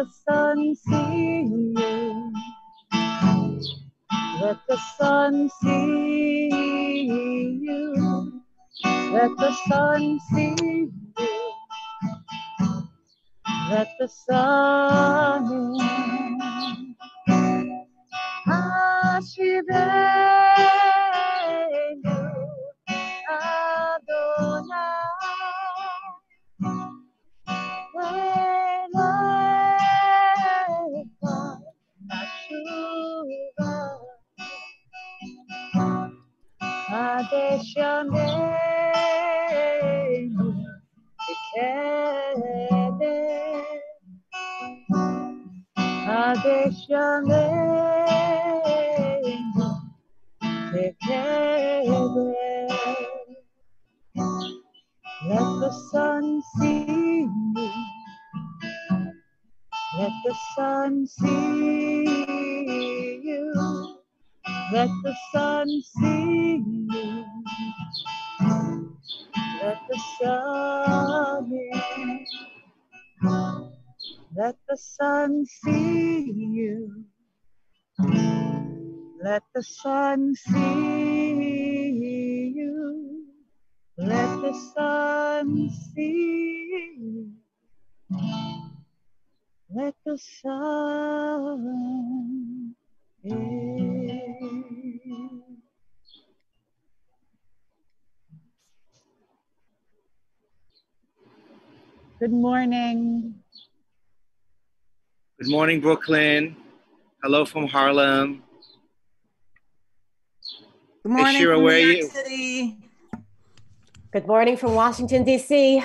the sun see you. Let the sun see you. Let the sun see you. Let the sun Ashivenu Adonai V'elecha Nashuva Kadesh Yameinu V'kedesh Kadesh Yameinu V'kedesh. Let the sun see you. Let the sun see you. Let the sun see you. Let the sun in. Let the sun see you. Let the sun see you. Let the sun see you. Let the sun in. Good morning. Good morning, Brooklyn. Hello from Harlem. Good morning, hey, Shira, from where New are York you? City. Good morning from Washington, D.C.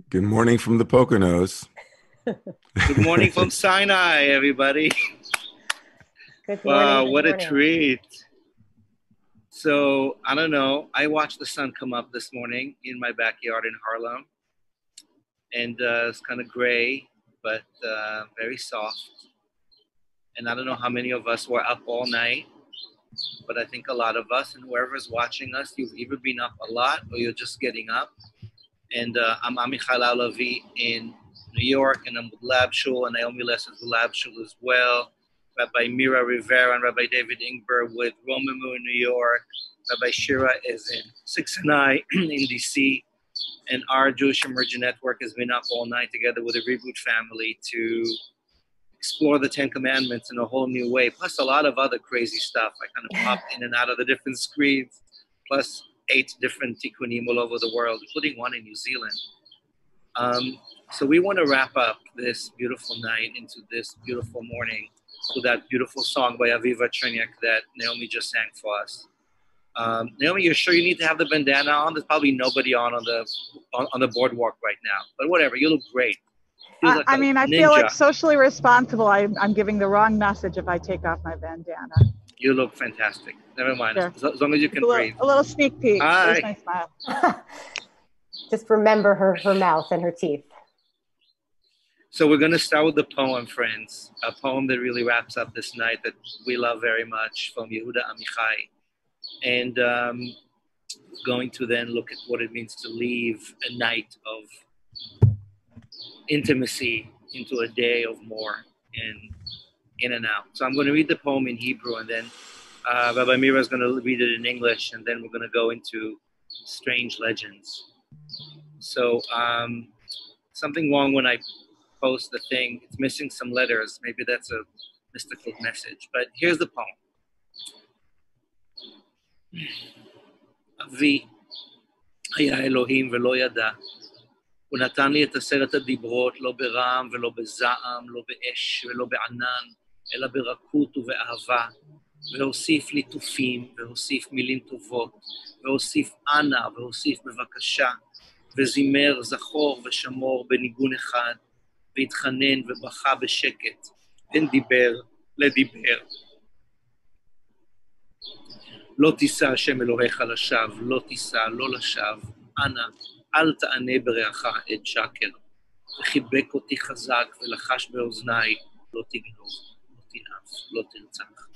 Good morning from the Poconos. Good morning from Sinai, everybody. Good morning. Wow, good what morning. a treat. So, I don't know. I watched the sun come up this morning in my backyard in Harlem. And it's kind of gray, but very soft. And I don't know how many of us were up all night, but I think a lot of us, and whoever's watching us, you've either been up a lot or you're just getting up. And I'm Amichai Lau-Lavie in New York, and I'm with Lab Shul, and Naomi lessons with Lab Shul as well. Rabbi Mira, Rivera, and Rabbi David Ingber with Romemu in New York. Rabbi Shira is in 6 in DC. And our Jewish Emergent Network has been up all night together with the Reboot family to explore the 10 Commandments in a whole new way, plus a lot of other crazy stuff. I kind of popped in and out of the different screens, plus 8 different tikkunim all over the world, including one in New Zealand. So we want to wrap up this beautiful night into this beautiful morning with that beautiful song by Aviva Cherniak that Naomi just sang for us. Naomi, you're sure you need to have the bandana on? There's probably nobody on the boardwalk right now, but whatever. You look great. Like I mean, I feel like socially responsible. I'm giving the wrong message if I take off my bandana. You look fantastic. Never mind. Sure. As long as you can breathe. A little sneak peek. Hi. There's my smile. Just remember her mouth and her teeth. So we're going to start with the poem, friends. A poem that really wraps up this night that we love very much from Yehuda Amichai. And going to then look at what it means to leave a night of intimacy into a day of more and in and out. So I'm going to read the poem in Hebrew, and then Rabbi Mira is going to read it in English, and then we're going to go into strange legends. So something wrong when I post the thing. It's missing some letters. Maybe that's a mystical message. But here's the poem. אבי היה אלוהים ולא ידע. הוא נתן לי את 10 הדיברות, לא ברעם ולא בזעם, לא באש ולא בענן, אלא ברכות ובאהבה. והוסיף ליטופים, והוסיף מילים טובות, והוסיף אנא, והוסיף בבקשה, וזימר זכור ושמור בניגון אחד, והתחנן ובכה בשקט, בין דיבר לדיבר. לא תישא השם אלוהיך לשווא, לא תישא, לא לשווא, אנא, אל תענה ברעך עד שקר, וחיבק אותי חזק ולחש באוזניי, לא תגנוב, לא תנאף, לא תרצח.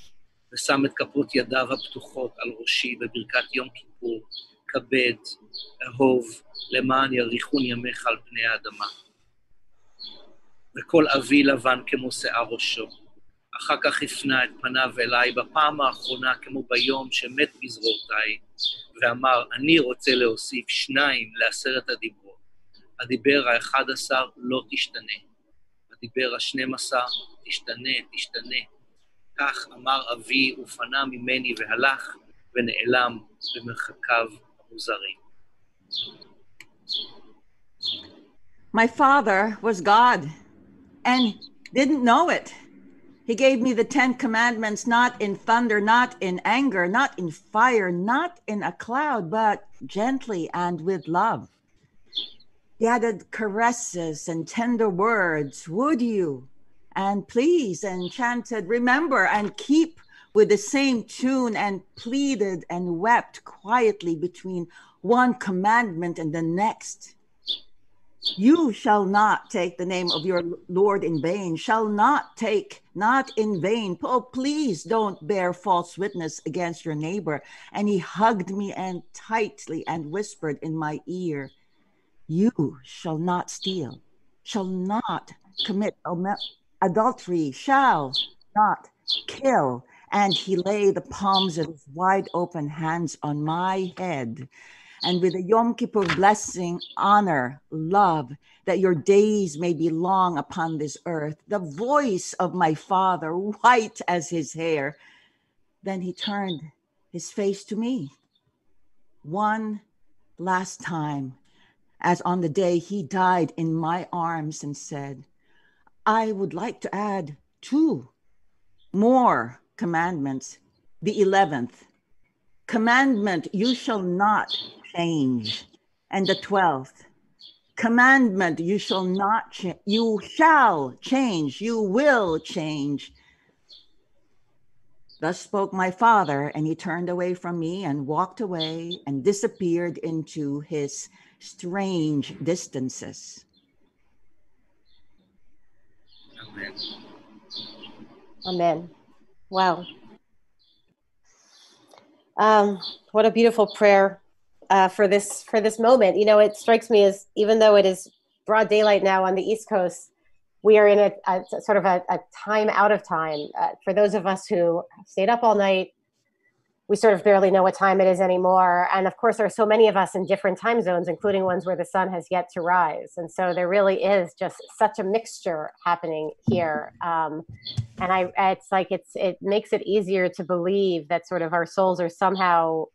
ושם את כפות ידיו הפתוחות על ראשי בברכת יום כיפור, כבד, אהוב, למען יאריכון ימיך על פני האדמה. וכל אבי לבן כמו שיער ראשו. אחר כך הפנה את פניו אליי בפעם האחרונה כמו ביום שמת בזרועותיי, ואמר, אני רוצה להוסיף 2 ל10 הדיברות. הדיבר ה11 לא תשתנה. הדיבר ה12 תשתנה. כך אמר אבי ופנה ממני והלך ונעלם במרחקיו המוזרים. My father was God and didn't know it. He gave me the 10 commandments, not in thunder, not in anger, not in fire, not in a cloud, but gently and with love. He added caresses and tender words, would you, and please, and chanted, remember and keep with the same tune, and pleaded and wept quietly between one commandment and the next. You shall not take the name of your Lord in vain, shall not take, not in vain. Oh, please don't bear false witness against your neighbor. And he hugged me and tightly and whispered in my ear, you shall not steal, shall not commit adultery, shall not kill. And he laid the palms of his wide open hands on my head. And with a Yom Kippur blessing, honor, love, that your days may be long upon this earth, the voice of my father, white as his hair. Then he turned his face to me one last time, as on the day he died in my arms, and said, I would like to add 2 more commandments. The 11th commandment, you shall not change. And the 12th commandment, you shall not change. You shall change. You will change. Thus spoke my father, and he turned away from me and walked away and disappeared into his strange distances. Amen. Amen. Wow. What a beautiful prayer for this moment. You know, it strikes me as, even though it is broad daylight now on the East Coast, we are in a sort of a time out of time. For those of us who stayed up all night, we sort of barely know what time it is anymore. And of course, there are so many of us in different time zones, including ones where the sun has yet to rise. And so there really is just such a mixture happening here. And it's like, it makes it easier to believe that sort of our souls are somehow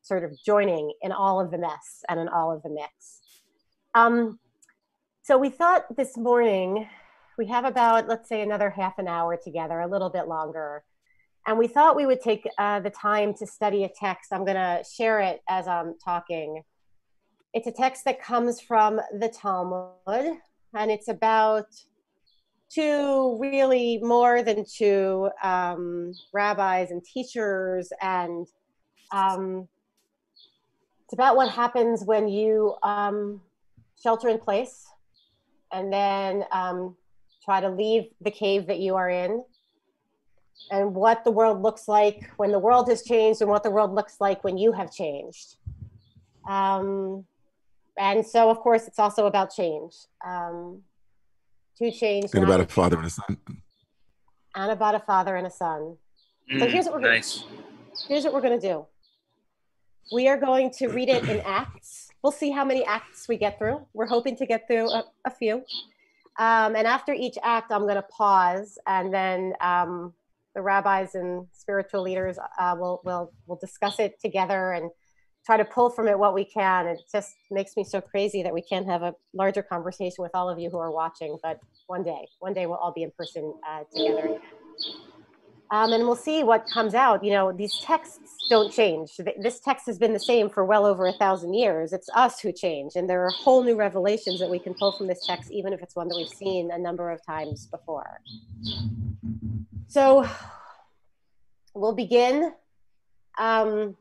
sort of joining in all of the mess and in all of the mix. So we thought this morning, we have about, let's say, another half an hour together, a little bit longer. And we thought we would take the time to study a text. I'm going to share it as I'm talking. It's a text that comes from the Talmud, and it's about 2, really more than 2 rabbis and teachers. And it's about what happens when you shelter in place and then try to leave the cave that you are in, and what the world looks like when the world has changed, and what the world looks like when you have changed. And so, of course, it's also about change. To change. And about a father and a son. And about a father and a son. So here's what we're going to do. We are going to read it in acts. We'll see how many acts we get through. We're hoping to get through a few. And after each act, I'm going to pause, and then the rabbis and spiritual leaders will discuss it together and try to pull from it what we can. It just makes me so crazy that we can't have a larger conversation with all of you who are watching, but one day we'll all be in person together again. And we'll see what comes out. You know, these texts don't change. This text has been the same for well over 1,000 years. It's us who change. And there are whole new revelations that we can pull from this text, even if it's one that we've seen a number of times before. So we'll begin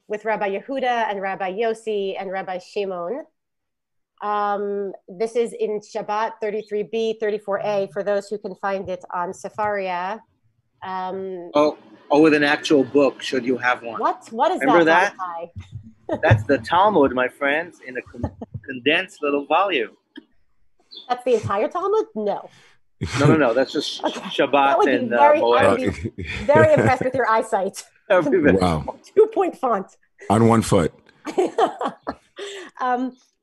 with Rabbi Yehuda and Rabbi Yossi and Rabbi Shimon. This is in Shabbat 33b, 34a, for those who can find it on Sefaria. With an actual book, should you have one. What is Remember that? That's the Talmud, my friends, in a condensed little volume. That's the entire Talmud? No. No. That's just Shabbat and I Moed. would be very impressed with your eyesight. Wow. 2-point font. On one foot.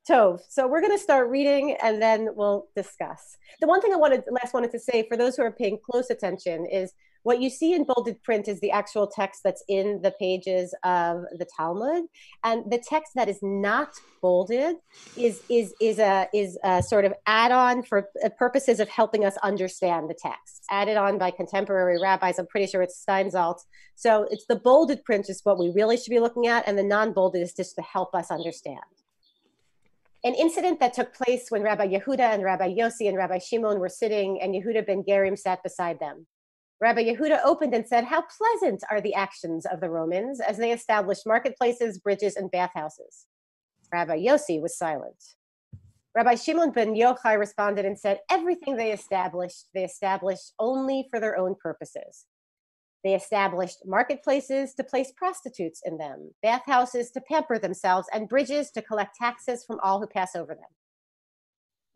Tov. So we're going to start reading and then we'll discuss. The one thing I wanted to say for those who are paying close attention is what you see in bolded print is the actual text that's in the pages of the Talmud, and the text that is not bolded is a sort of add-on for purposes of helping us understand the text, added on by contemporary rabbis. I'm pretty sure it's Steinsaltz. So it's the bolded print is what we really should be looking at, and the non-bolded is just to help us understand. An incident that took place when Rabbi Yehuda and Rabbi Yossi and Rabbi Shimon were sitting, and Yehuda ben Gerim sat beside them. Rabbi Yehuda opened and said, "How pleasant are the actions of the Romans as they established marketplaces, bridges, and bathhouses." Rabbi Yossi was silent. Rabbi Shimon ben Yochai responded and said, "Everything they established only for their own purposes. They established marketplaces to place prostitutes in them, bathhouses to pamper themselves, and bridges to collect taxes from all who pass over them."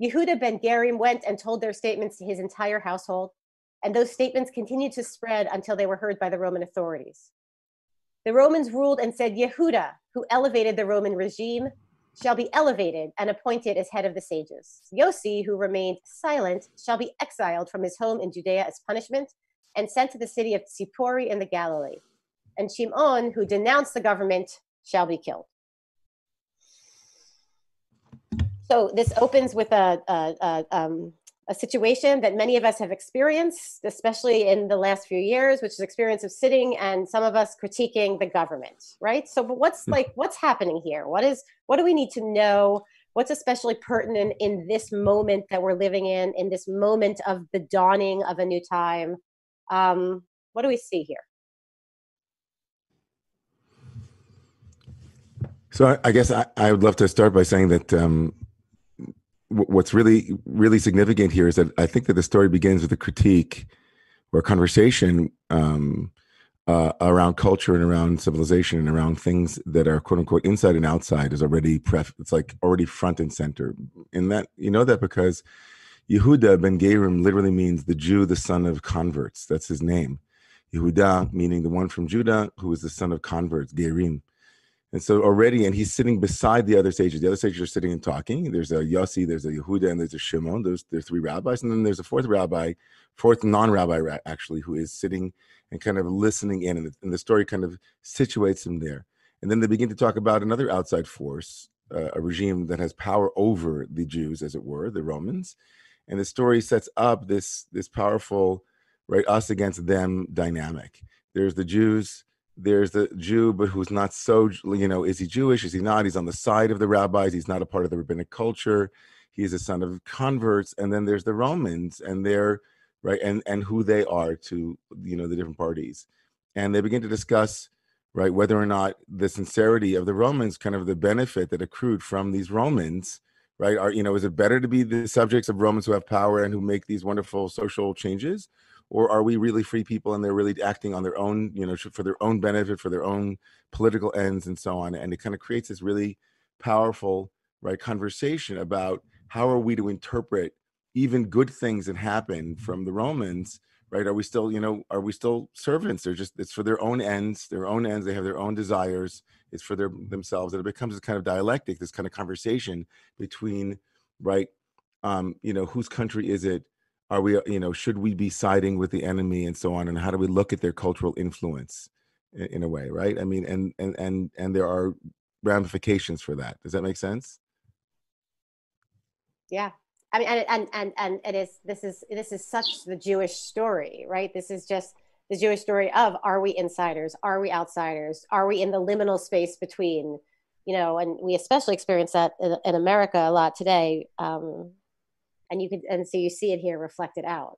Yehuda ben Gerim went and told their statements to his entire household, and those statements continued to spread until they were heard by the Roman authorities. The Romans ruled and said, "Yehuda, who elevated the Roman regime, shall be elevated and appointed as head of the sages. Yossi, who remained silent, shall be exiled from his home in Judea as punishment and sent to the city of Tzipori in the Galilee. And Shimon, who denounced the government, shall be killed." So this opens with a situation that many of us have experienced, especially in the last few years, which is experience of sitting and some of us critiquing the government, right? So but what's happening here? What do we need to know? What's especially pertinent in this moment that we're living in this moment of the dawning of a new time? What do we see here? So I guess I would love to start by saying that what's really, really significant here is that I think that the story begins with a critique or a conversation around culture and around civilization and around things that are quote unquote inside and outside is already it's like already front and center. And that, you know that because Yehuda ben Gerim literally means the Jew, the son of converts. That's his name. Yehuda meaning the one from Judah who is the son of converts, Gerim. And so already, and he's sitting beside the other sages. The other sages are sitting and talking. There's a Yossi, there's a Yehuda, and there's a Shimon. There's three rabbis. And then there's a fourth non-rabbi actually, who is sitting and kind of listening in. And the story kind of situates him there. And then they begin to talk about another outside force, a regime that has power over the Jews, as it were, the Romans. And the story sets up this powerful, right, us against them dynamic. There's the Jews. There's the Jew, but who's not so, is he Jewish? Is he not? He's on the side of the rabbis. He's not a part of the rabbinic culture. He's a son of converts. And then there's the Romans and they're, right, and who they are to, the different parties. And they begin to discuss, right, whether or not the sincerity of the Romans, kind of the benefit that accrued from these Romans, right, is it better to be the subjects of Romans who have power and who make these wonderful social changes? Or are we really free people and they're really acting on their own, for their own benefit, for their own political ends and so on? And it kind of creates this really powerful, right, conversation about how are we to interpret even good things that happen from the Romans, right? Are we still servants? It's for their own ends. They have their own desires. It's for themselves. And it becomes this kind of dialectic, this kind of conversation between, right, whose country is it? Are we, should we be siding with the enemy and so on? And how do we look at their cultural influence in a way, right? I mean, and there are ramifications for that. Does that make sense? Yeah. I mean, and this is such the Jewish story, right? This is just the Jewish story of, are we insiders? Are we outsiders? Are we in the liminal space between, and we especially experience that in America a lot today. And so you see it here reflected out.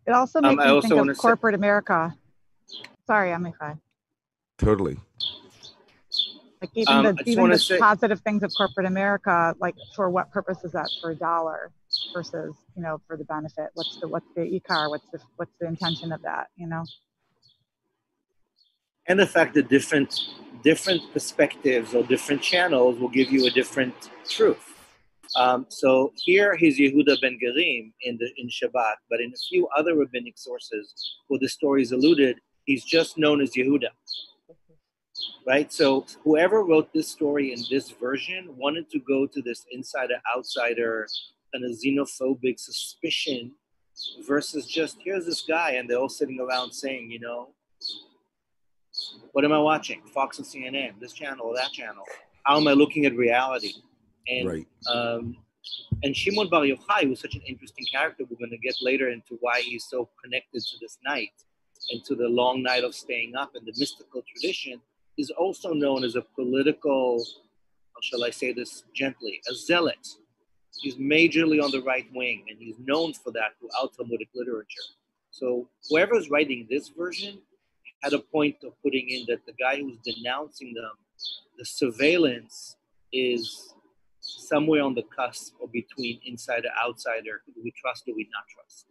It also makes me think of corporate America. Sorry, Amichai. Totally. Like even the positive things of corporate America, like for what purpose is that? For a dollar versus, for the benefit. What's the ikar? What's the intention of that? And the fact that different perspectives or different channels will give you a different truth. So here he's Yehuda ben Gerim in Shabbat, but in a few other rabbinic sources where the story is alluded, he's just known as Yehuda. Right? So whoever wrote this story in this version wanted to go to this insider-outsider kind of xenophobic suspicion versus just, here's this guy, and they're all sitting around saying, you know, what am I watching? Fox and CNN, this channel or that channel. How am I looking at reality? And right. And Shimon Bar Yochai was such an interesting character. We're going to get later into why he's so connected to this night and to the long night of staying up and the mystical tradition. Is also known as a political, how shall I say this gently, a zealot. He's majorly on the right wing, and he's known for that throughout Talmudic literature. So whoever's writing this version had a point of putting in that the guy who's denouncing them, the surveillance is somewhere on the cusp or between insider, outsider. Do we trust, do we not trust?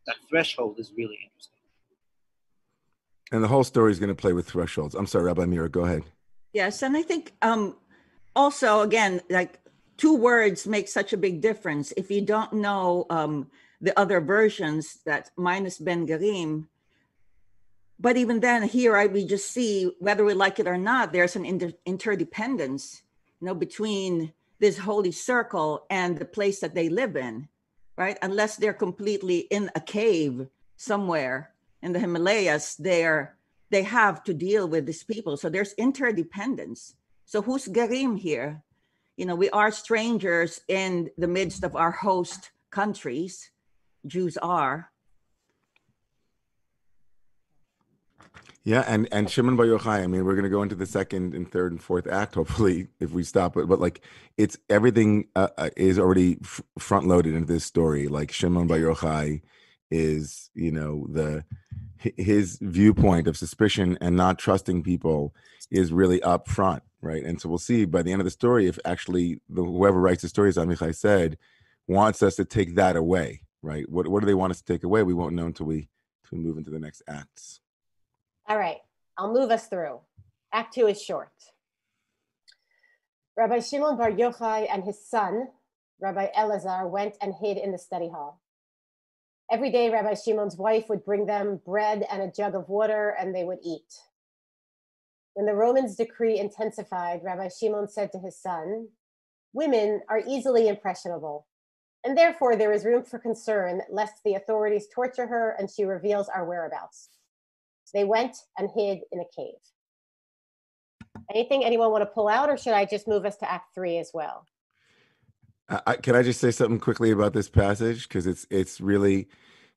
That threshold is really interesting. And the whole story is going to play with thresholds. I'm sorry, Rabbi Mira, go ahead. Yes, and I think also, again, like 2 words make such a big difference. If you don't know the other versions, that minus Ben Gerim, but even then here we just see, whether we like it or not, there's an interdependence, you know, between this holy circle and the place that they live in, right? Unless they're completely in a cave somewhere in the Himalayas, they have to deal with these people. So there's interdependence. So who's Gerim here? You know, we are strangers in the midst of our host countries. Jews are. Yeah, and Shimon Bar Yochai, I mean, we're going to go into the second and third and fourth act, hopefully, if we stop it. But like, it's everything is already front loaded into this story. Like Shimon Bar Yochai is, you know, his viewpoint of suspicion and not trusting people is really up front, right? And so we'll see by the end of the story if actually whoever writes the story, as Amichai said, wants us to take that away, right? What do they want us to take away? We won't know until we move into the next acts. All right, I'll move us through. Act 2 is short. Rabbi Shimon Bar Yochai and his son, Rabbi Elazar, went and hid in the study hall. Every day, Rabbi Shimon's wife would bring them bread and a jug of water, and they would eat. When the Romans' decree intensified, Rabbi Shimon said to his son, "Women are easily impressionable, and therefore there is room for concern lest the authorities torture her and she reveals our whereabouts." They went and hid in a cave. Anyone want to pull out, or should I just move us to Act 3 as well? Can I just say something quickly about this passage? Because it's really,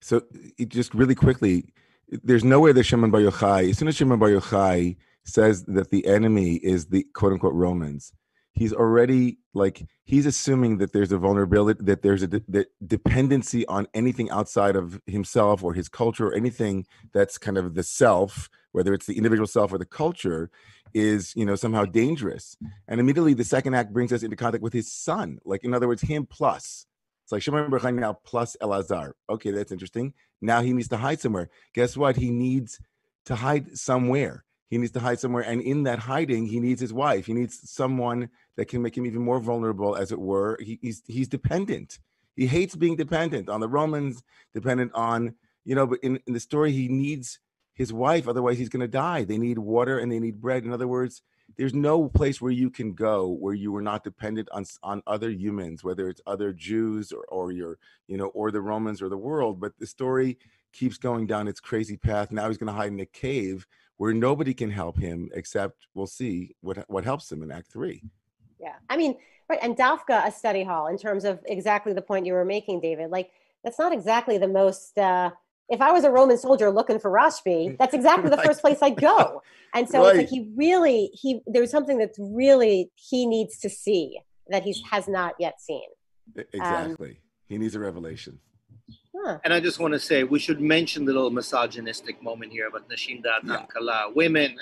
so just really quickly, there's no way that Shimon Bar Yochai, as soon as Shimon Bar Yochai says that the enemy is the quote unquote Romans, he's already he's assuming that there's a vulnerability, that there's a dependency on anything outside of himself or his culture or anything that's kind of the self, whether it's the individual self or the culture, is, you know, somehow dangerous. And immediately the second act brings us into contact with his son. Like, in other words, him plus. It's like Shimon Bar Yochai now plus Elazar. Okay, that's interesting. Now he needs to hide somewhere. Guess what? He needs to hide somewhere. He needs to hide somewhere. And in that hiding, he needs his wife. He needs someone that can make him even more vulnerable, as it were. He's dependent. He hates being dependent on the Romans, dependent on, you know, but in the story, he needs his wife. Otherwise, he's going to die. They need water and they need bread. In other words, there's no place where you can go where you are not dependent on other humans, whether it's other Jews or your, you know, or the Romans or the world. But the story keeps going down its crazy path. Now he's going to hide in a cave where nobody can help him, except we'll see what helps him in Act 3. Yeah, I mean, right, and Dafka, a study hall, in terms of exactly the point you were making, David, like, that's not exactly the most, if I was a Roman soldier looking for Rashbi, that's exactly the first place I'd go. And so it's like there's something that's really, he needs to see that he has not yet seen. Exactly. He needs a revelation. Huh. And I just want to say, we should mention the little misogynistic moment here about Nashim Da'atan Kala, women,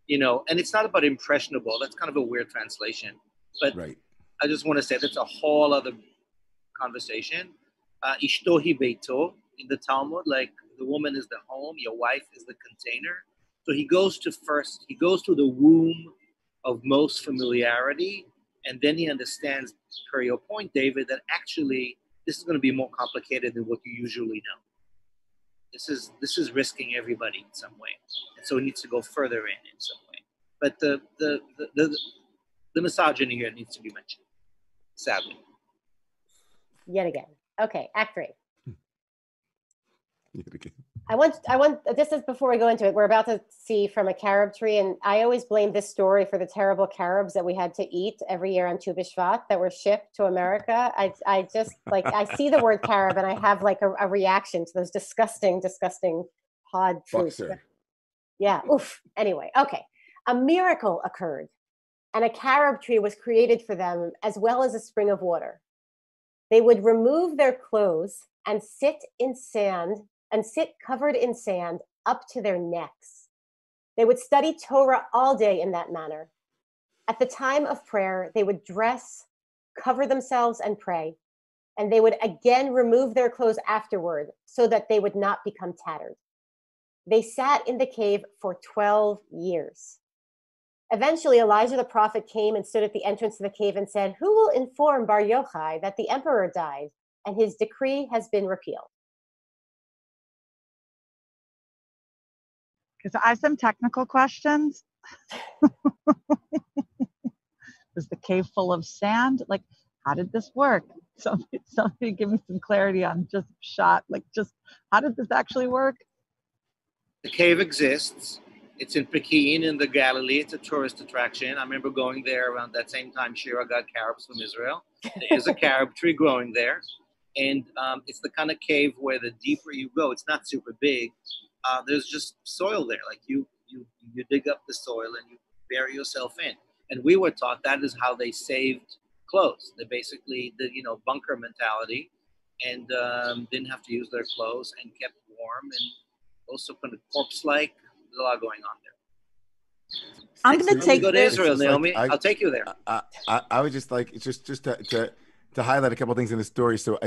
you know, and it's not about impressionable. That's kind of a weird translation. But I just want to say that's a whole other conversation. Ishto hi beito in the Talmud, like the woman is the home, your wife is the container. So he goes to the womb of most familiarity, And then he understands, per your point, David, that actually this is going to be more complicated than what you usually know. This is risking everybody in some way, and so it needs to go further in some way. But the misogyny here needs to be mentioned, sadly. Yet again. Okay, Act 3. Yet again. I want, this is before we go into it, we're about to see from a carob tree, and I always blame this story for the terrible carobs that we had to eat every year on Tu B'Shvat that were shipped to America. I just, like, I see the word carob and I have like a reaction to those disgusting pod fruits. Yeah, oof. Anyway, okay. A miracle occurred, and a carob tree was created for them, as well as a spring of water. They would remove their clothes and sit covered in sand up to their necks. They would study Torah all day in that manner. At the time of prayer, they would dress, cover themselves, and pray. And they would again remove their clothes afterward so that they would not become tattered. They sat in the cave for 12 years. Eventually, Elijah the prophet came and stood at the entrance to the cave and said, "Who will inform Bar Yochai that the emperor died and his decree has been repealed?" So I have some technical questions. Was the cave full of sand? Like, how did this work? Somebody give me some clarity on just how did this actually work? The cave exists. It's in Pekin in the Galilee. It's a tourist attraction. I remember going there around that same time Shira got carobs from Israel. There is a carob tree growing there. And it's the kind of cave where the deeper you go, it's not super big. There's just soil there. Like you dig up the soil and you bury yourself in. And we were taught that is how they saved clothes. They basically did, bunker mentality, and didn't have to use their clothes and kept warm and also kind of corpse-like. There's a lot going on there. I'm going to take go to Israel, Naomi. I'll take you there. I would just like just to highlight a couple of things in the story. So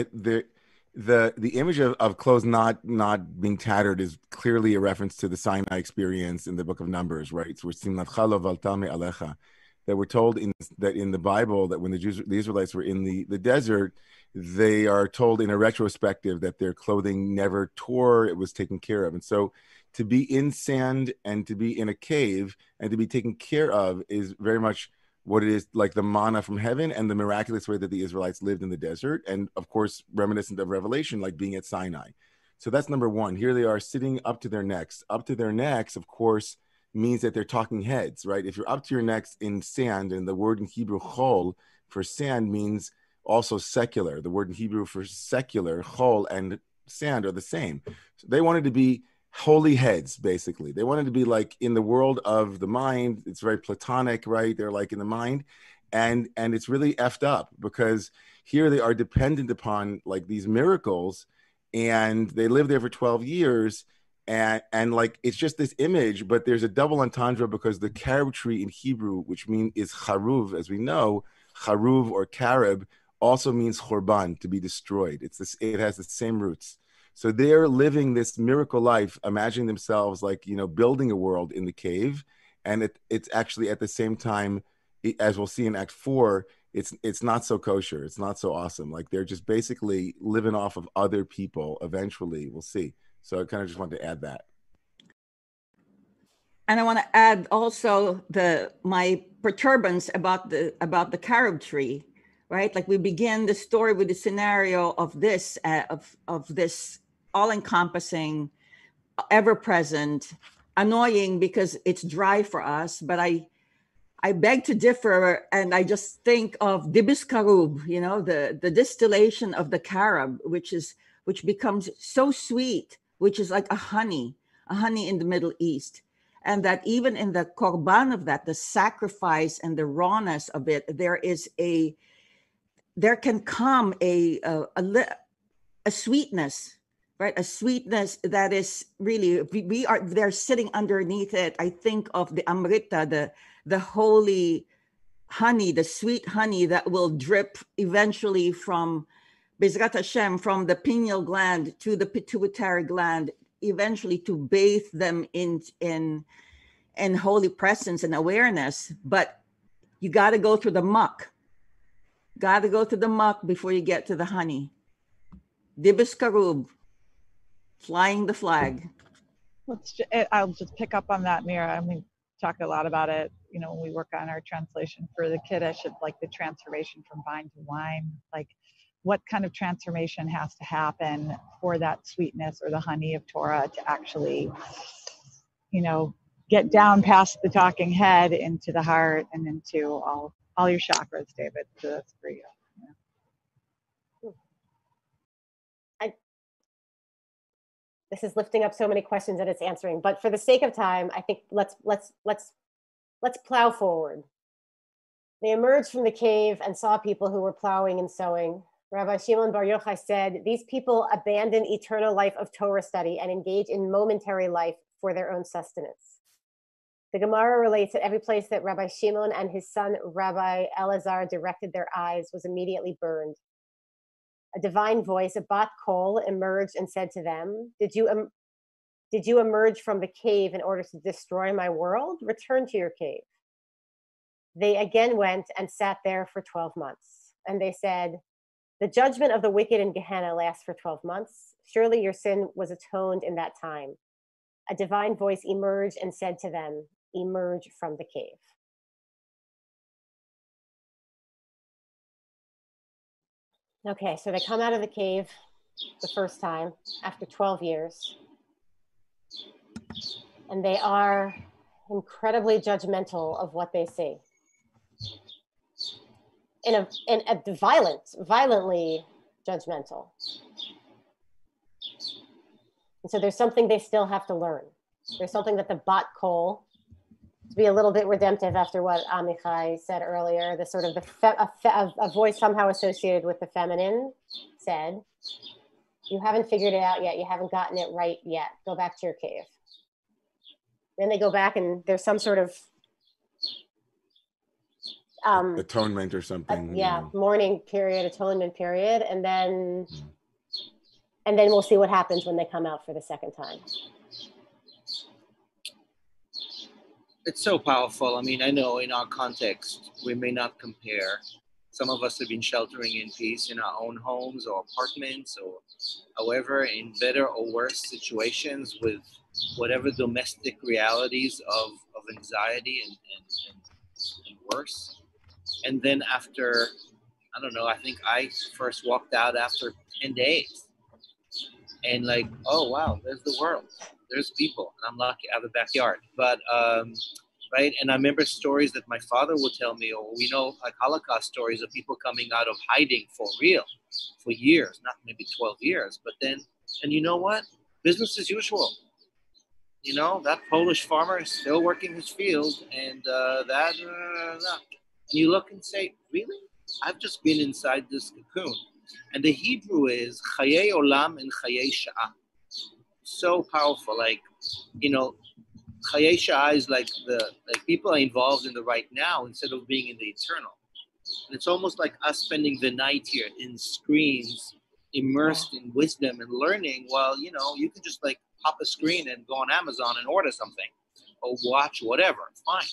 the image of clothes not being tattered is clearly a reference to the Sinai experience in the book of Numbers, right? So that we're told that in the Bible that when the Israelites were in the desert, they are told in a retrospective that their clothing never tore, it was taken care of. And so to be in sand and to be in a cave and to be taken care of is very much what it is, like the manna from heaven and the miraculous way that the Israelites lived in the desert. And of course, reminiscent of Revelation, like being at Sinai. So that's number one. Here they are sitting up to their necks. Up to their necks, of course, means that they're talking heads, right? If you're up to your necks in sand, and the word in Hebrew, chol, for sand means also secular. The word in Hebrew for secular, chol, and sand are the same. So they wanted to be holy heads, basically. They wanted to be like in the world of the mind. It's very platonic, right? They're like in the mind. And it's really effed up because here they are dependent upon like these miracles, and they live there for 12 years. And like, it's just this image, but there's a double entendre because the carob tree in Hebrew, which is charuv, as we know, charuv or carob also means chorban, to be destroyed. It has the same roots. So they're living this miracle life, imagining themselves like, building a world in the cave. And it's actually at the same time, as we'll see in Act 4, it's not so kosher. It's not so awesome. Like they're just basically living off of other people. Eventually, we'll see. So I kind of just wanted to add that. And I want to add also my perturbance about the carob tree, right? Like we begin the story with the scenario of this all-encompassing, ever-present, annoying because it's dry for us. But I beg to differ, and I just think of dibis karub, the distillation of the carob, which becomes so sweet, which is like a honey in the Middle East. And that even in the korban of that, the sacrifice and the rawness of it, there can come a sweetness, right? A sweetness that is really, they're sitting underneath it. I think of the amrita, the holy honey, the sweet honey that will drip eventually from Bezrat Hashem, from the pineal gland to the pituitary gland, eventually to bathe them in holy presence and awareness. But you got to go through the muck. Got to go to the muck before you get to the honey. Dibus Carob, flying the flag. I'll just pick up on that, Mira. And we talk a lot about it, you know, when we work on our translation for the Kiddush, like the transformation from vine to wine. Like, what kind of transformation has to happen for that sweetness or the honey of Torah to actually, you know, get down past the talking head into the heart and into all your chakras, David. So that's for you. Yeah. This is lifting up so many questions that it's answering, but for the sake of time, I think let's plow forward. They emerged from the cave and saw people who were plowing and sowing. Rabbi Shimon Bar Yochai said, these people abandon eternal life of Torah study and engage in momentary life for their own sustenance. The Gemara relates that every place that Rabbi Shimon and his son Rabbi Elazar directed their eyes was immediately burned. A divine voice, a bat kol, emerged and said to them, did you emerge from the cave in order to destroy my world? Return to your cave. They again went and sat there for 12 months. And they said, the judgment of the wicked in Gehenna lasts for 12 months. Surely your sin was atoned in that time. A divine voice emerged and said to them, emerge from the cave. Okay, so they come out of the cave the first time after 12 years. And they are incredibly judgmental of what they see. In a violently judgmental. And so there's something they still have to learn. There's something that the bat kol, to be a little bit redemptive after what Amichai said earlier, the sort of a voice somehow associated with the feminine said, you haven't figured it out yet. You haven't gotten it right yet. Go back to your cave. Then they go back and there's some sort of atonement or something. Mourning period, atonement period. And then we'll see what happens when they come out for the second time. It's so powerful. I mean, I know in our context, we may not compare. Some of us have been sheltering in peace in our own homes or apartments or however, in better or worse situations with whatever domestic realities of anxiety and worse. And then after, I don't know, I think I first walked out after 10 days. And like, oh, wow, there's the world. There's people. And I'm lucky I have a backyard. But, right? And I remember stories that my father would tell me, or we know like Holocaust stories of people coming out of hiding for real, for years, not maybe 12 years. But then, and you know what? Business as usual. You know, that Polish farmer is still working his field and and you look and say, really? I've just been inside this cocoon. And the Hebrew is Chayei Olam and Chayei Sha'ah. So powerful. Like, you know, Chayei Sha'ah is like people are involved in the right now instead of being in the eternal. And it's almost like us spending the night here in screens, immersed in wisdom and learning, while, you know, you can just like pop a screen and go on Amazon and order something or watch whatever. Fine.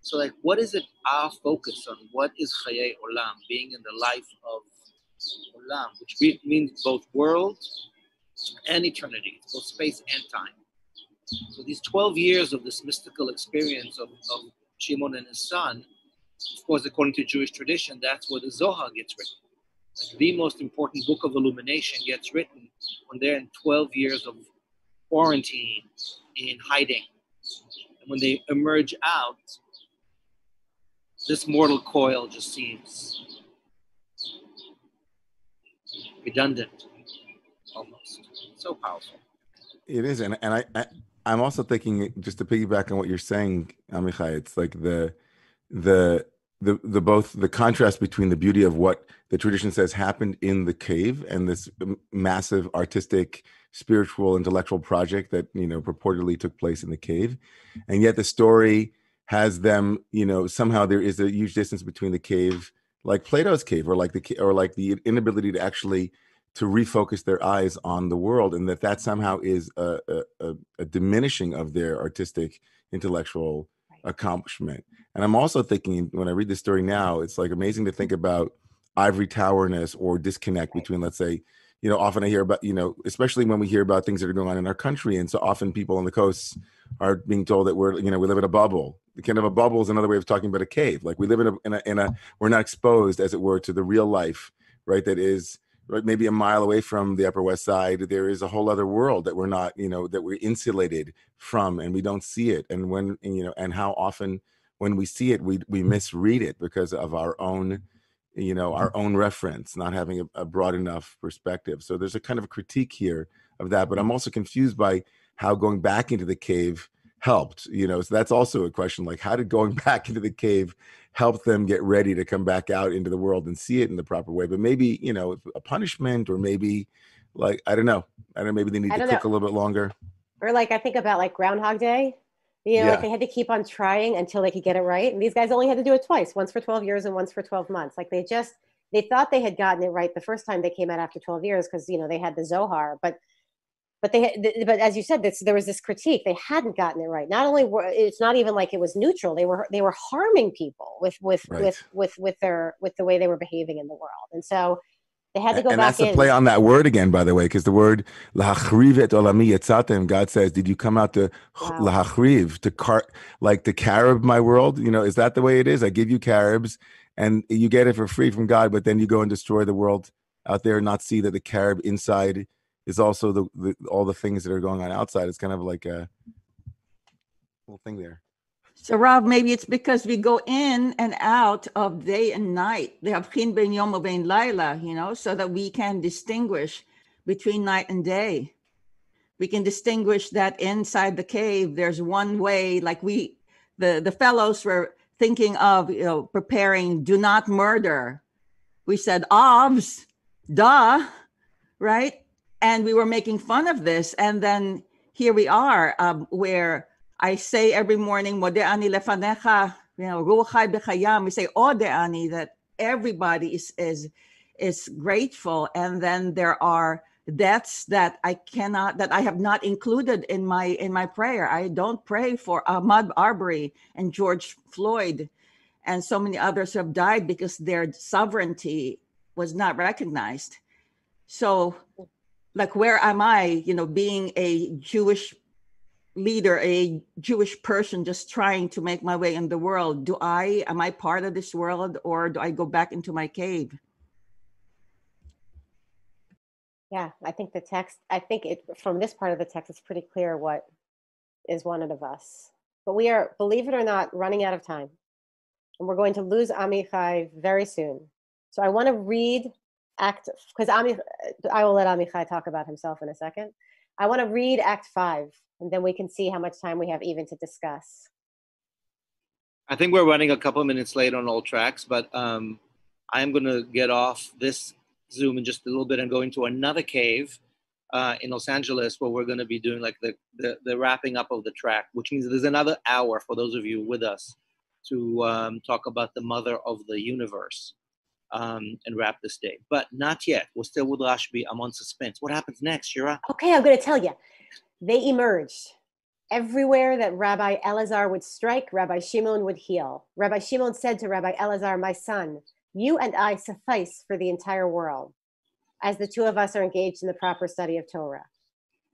So like, what is it our focus on? What is Chayei Olam, being in the life of Olam, which means both world and eternity, both space and time. So these 12 years of this mystical experience of Shimon and his son, of course, according to Jewish tradition, that's where the Zohar gets written. Like the most important book of illumination gets written when they're in 12 years of quarantine, in hiding. And when they emerge out, this mortal coil just seems redundant, almost. So powerful. It is, and I'm also thinking, just to piggyback on what you're saying, Amichai, it's like the both the contrast between the beauty of what the tradition says happened in the cave and this massive artistic, spiritual, intellectual project that, you know, purportedly took place in the cave, and yet the story has them, you know, somehow there is a huge distance between the cave, like Plato's cave, or like the inability to actually to refocus their eyes on the world, and that somehow is a diminishing of their artistic, intellectual accomplishment. And I'm also thinking, when I read this story now, it's like amazing to think about ivory towerness or disconnect between, let's say, often I hear about, especially when we hear about things that are going on in our country. And so often people on the coasts are being told that we live in a bubble. Kind of a bubble is another way of talking about a cave. Like we live in a we're not exposed, as it were, to the real life, right? That is, right, maybe a mile away from the Upper West Side. There is a whole other world that we're not, that we're insulated from, and we don't see it. And when, and how often when we see it, we misread it because of our own, our own reference, not having a broad enough perspective. So there's a kind of a critique here of that, but I'm also confused by how going back into the cave helped, so that's also a question, like how did going back into the cave help them get ready to come back out into the world and see it in the proper way? But maybe, a punishment, or maybe like, I don't know, maybe they need to cook a little bit longer. Or like, I think about like Groundhog Day. Like they had to keep on trying until they could get it right. And these guys only had to do it twice, once for 12 years and once for 12 months. Like they thought they had gotten it right the first time they came out after 12 years because, they had the Zohar. But as you said, there was this critique. They hadn't gotten it right. Not only it's not even like it was neutral. They were harming people with the way they were behaving in the world. And so they had to go back in. And that's the play on that word again, by the way, because the word lahachriv et olami yatzatem, God says, did you come out to lahachriv, to Carob my world? Is that the way it is? I give you Carobs and you get it for free from God, but then you go and destroy the world out there and not see that the Carob inside is also all the things that are going on outside. It's kind of like a little thing there. So Rav, maybe it's because we go in and out of day and night. They have chin ben yom ben laila, so that we can distinguish between night and day. We can distinguish that inside the cave, there's one way, like the fellows were thinking of, preparing, do not murder. We said, ovs, duh, right? And we were making fun of this. And then here we are, where I say every morning, Mode'ani lefanecha, ruachai b'chayam. We say, Ode'ani, that everybody is grateful. And then there are deaths that I have not included in my prayer. I don't pray for Ahmaud Arbery and George Floyd and so many others who have died because their sovereignty was not recognized. So, like, where am I, being a Jewish leader, a Jewish person, just trying to make my way in the world? Am I part of this world, or do I go back into my cave? Yeah, I think from this part of the text, it's pretty clear what is wanted of us. But we are, believe it or not, running out of time. And we're going to lose Amichai very soon. So I want to read because I will let Amichai talk about himself in a second. I want to read Act 5, and then we can see how much time we have even to discuss. I think we're running a couple of minutes late on all tracks, but I'm going to get off this Zoom in just a little bit and go into another cave in Los Angeles, where we're going to be doing like the wrapping up of the track, which means there's another hour for those of you with us to talk about the mother of the universe. And wrap this day, but not yet. We're still with Rashbi. I'm on suspense. What happens next, Shira? Okay, I'm going to tell you. They emerged. Everywhere that Rabbi Elazar would strike, Rabbi Shimon would heal. Rabbi Shimon said to Rabbi Elazar, my son, you and I suffice for the entire world, as the two of us are engaged in the proper study of Torah.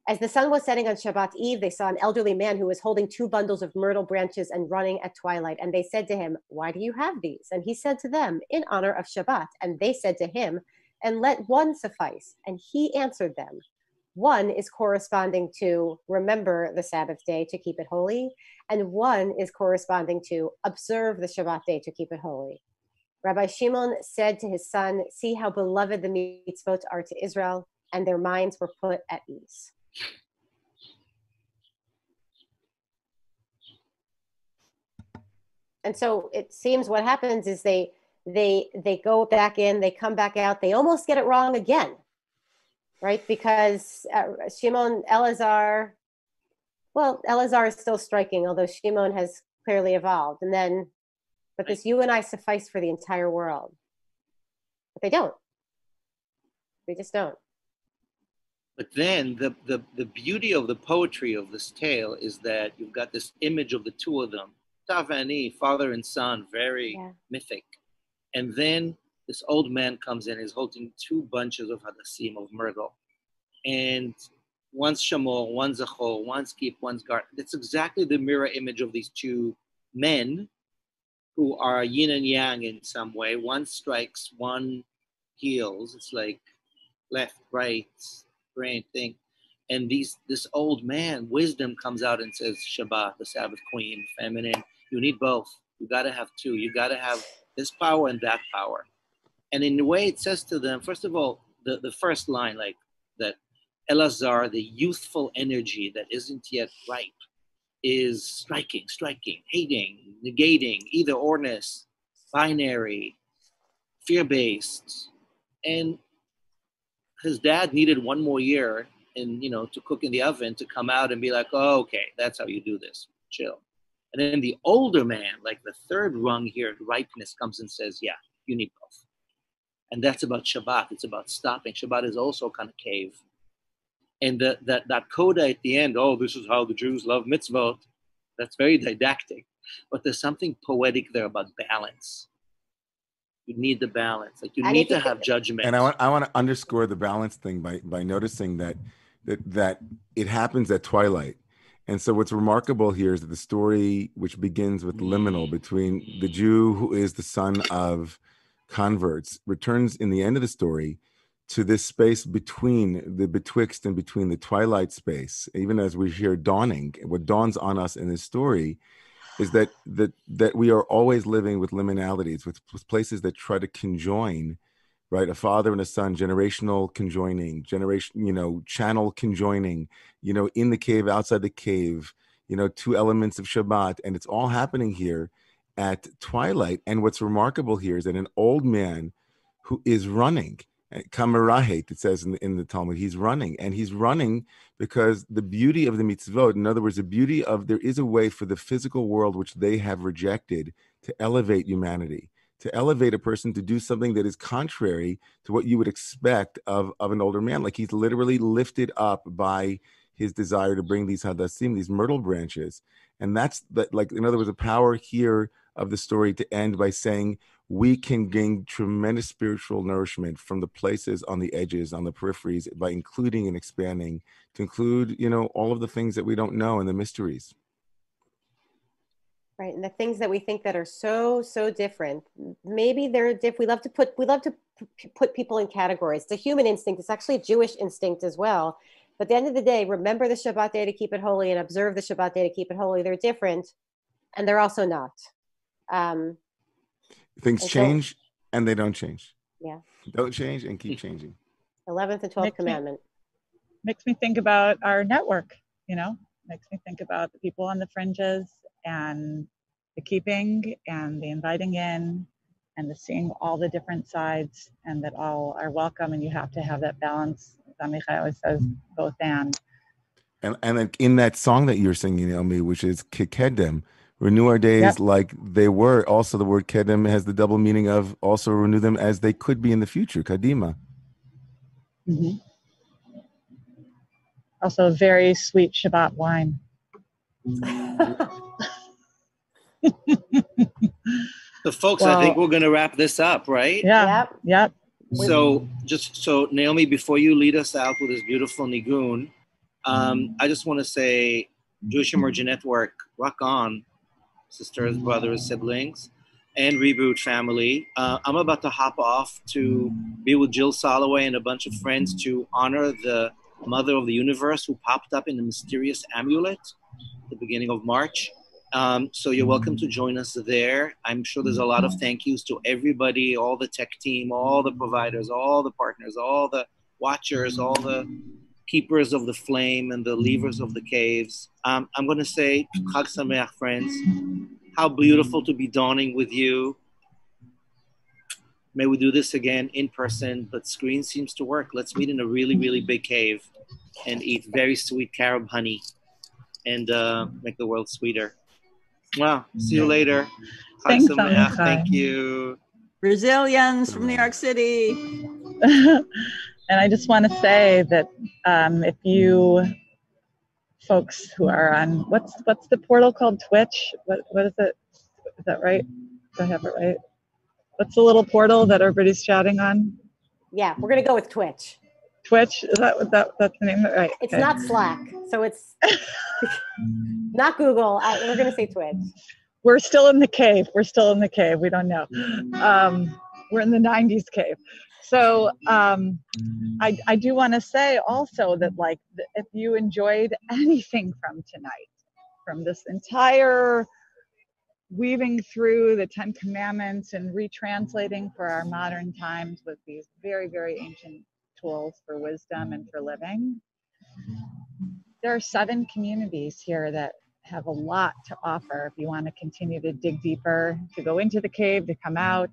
As the sun was setting on Shabbat Eve, they saw an elderly man who was holding 2 bundles of myrtle branches and running at twilight. And they said to him, why do you have these? And he said to them, in honor of Shabbat. And they said to him, and let one suffice. And he answered them, one is corresponding to remember the Sabbath day to keep it holy. And one is corresponding to observe the Shabbat day to keep it holy. Rabbi Shimon said to his son, see how beloved the mitzvot are to Israel, and their minds were put at ease. And so it seems what happens is they go back in, they come back out, they almost get it wrong again, right? Because Shimon, Elazar is still striking, although Shimon has clearly evolved. And then, but this you and I suffice for the entire world. But they don't. They just don't. But then the beauty of the poetry of this tale is that you've got this image of the two of them, Tavani, father and son, very mythic. And then this old man comes in. He's holding 2 bunches of hadassim, of myrtle, and one's shamor, one's zachor, one's keep, one's guard. It's exactly the mirror image of these 2 men who are yin and yang in some way. One strikes, one heals. It's like left, right, brain thing. And this old man, wisdom, comes out and says, Shabbat, the Sabbath queen, feminine. You need both. You got to have 2. You got to have this power and that power. And in the way it says to them, first of all, the first line, like that Elazar, the youthful energy that isn't yet ripe, is striking, hating, negating, either orness, binary, fear-based. And his dad needed 1 more year to cook in the oven to come out and be like, oh, okay, that's how you do this, chill. And then the older man, like the third rung here, ripeness, comes and says, yeah, you need both. And that's about Shabbat. It's about stopping. Shabbat is also kind of cave. And that coda at the end, oh, this is how the Jews love mitzvot, that's very didactic. But there's something poetic there about balance. You need the balance. Like you need to have judgment. And I want to underscore the balance thing by noticing that it happens at twilight. And so what's remarkable here is that the story, which begins with liminal between the Jew who is the son of converts, returns in the end of the story to this space between the betwixt and between the twilight space. Even as we hear dawning, what dawns on us in this story is that we are always living with liminalities, with places that try to conjoin, right? A father and a son, generational conjoining, channel conjoining, in the cave, outside the cave, 2 elements of Shabbat. And it's all happening here at twilight. And what's remarkable here is that an old man who is running, Kamarahet, it says in the Talmud, he's running. And he's running because the beauty of the mitzvot, in other words, the beauty of, there is a way for the physical world, which they have rejected, to elevate humanity, to elevate a person to do something that is contrary to what you would expect of an older man. Like he's literally lifted up by his desire to bring these hadassim, these myrtle branches. And that's like, in other words, the power here of the story to end by saying, we can gain tremendous spiritual nourishment from the places on the edges, on the peripheries, by including and expanding to include, all of the things that we don't know and the mysteries. Right, and the things that we think that are so different, maybe they're different. We love to put people in categories. It's a human instinct. It's actually a Jewish instinct as well. But at the end of the day, remember the Shabbat day to keep it holy, and observe the Shabbat day to keep it holy. They're different, and they're also not. Things change and they don't change. Yeah. Don't change and keep changing. 11th and 12th commandment. Makes me think about our network, makes me think about the people on the fringes and the keeping and the inviting in and the seeing all the different sides, and that all are welcome, and you have to have that balance. Amichai always says both and. And then in that song that you're singing, Naomi, which is Kedem, renew our days like they were. Also, the word kedem has the double meaning of also renew them as they could be in the future, kadima. Mm-hmm. Also, a very sweet Shabbat wine. So, folks, I think we're going to wrap this up, right? Yeah. Yep. So, Naomi, before you lead us out with this beautiful nigun, I just want to say, Jewish Emergent Network, rock on. Sisters, brothers, siblings, and Reboot family. I'm about to hop off to be with Jill Soloway and a bunch of friends to honor the Mother of the Universe who popped up in the mysterious amulet at the beginning of March. So you're welcome to join us there. I'm sure there's a lot of thank yous to everybody, all the tech team, all the providers, all the partners, all the watchers, all the keepers of the flame and the leavers of the caves. I'm going to say, Chag Sameach, friends. How beautiful to be dawning with you. May we do this again in person, but screen seems to work. Let's meet in a really, really big cave and eat very sweet carob honey and make the world sweeter. Well, see you later. Thanks, thank you. Brazilians from New York City. And I just want to say that if you folks who are on, what's the portal called? Twitch? What is it? Is that right? Do I have it right? What's the little portal that everybody's chatting on? Yeah, we're gonna go with Twitch. Twitch, is that what that's the name of it? Right. It's okay. not Slack, so it's not Google. We're gonna say Twitch. We're still in the cave. We're still in the cave. We don't know. We're in the 90s cave. So I do want to say also that, like, if you enjoyed anything from tonight, from this entire weaving through the 10 Commandments and retranslating for our modern times with these very, very ancient tools for wisdom and for living, there are 7 communities here that have a lot to offer if you want to continue to dig deeper, to go into the cave, to come out,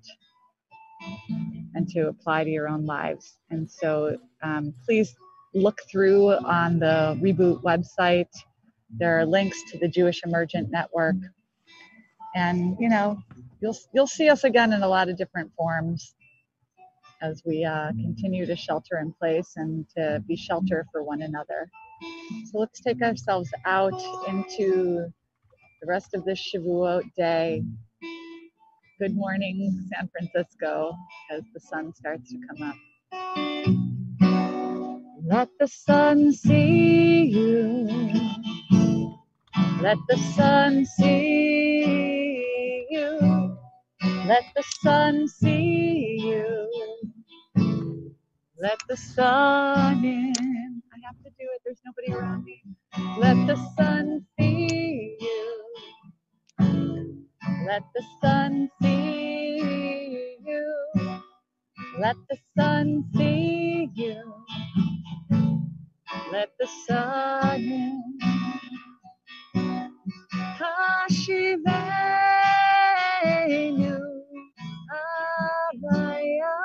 and to apply to your own lives. And so please look through on the Reboot website. There are links to the Jewish Emergent Network. And, you know, you'll see us again in a lot of different forms as we continue to shelter in place and to be shelter for one another. So let's take ourselves out into the rest of this Shavuot day. Good morning, San Francisco, as the sun starts to come up. Let the sun see you. Let the sun see you. Let the sun see you. Let the sun in. I have to do it. There's nobody around me. Let the sun see you. Let the sun see you. Let the sun see you. Let the sun in. Hashivenu Avaya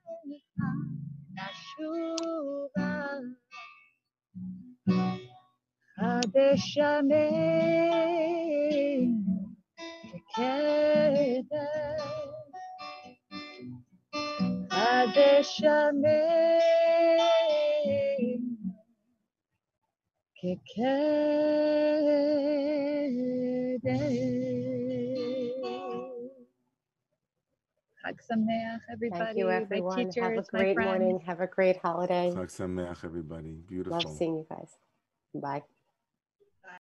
Elecha Nashuva Hadeshamenu Kekedesh Hadeshamenu Chag Sameach, everybody. Thank you, everyone. My teachers, have a great morning. Have a great holiday. Chag Sameach, everybody. Beautiful. Love seeing you guys. Bye.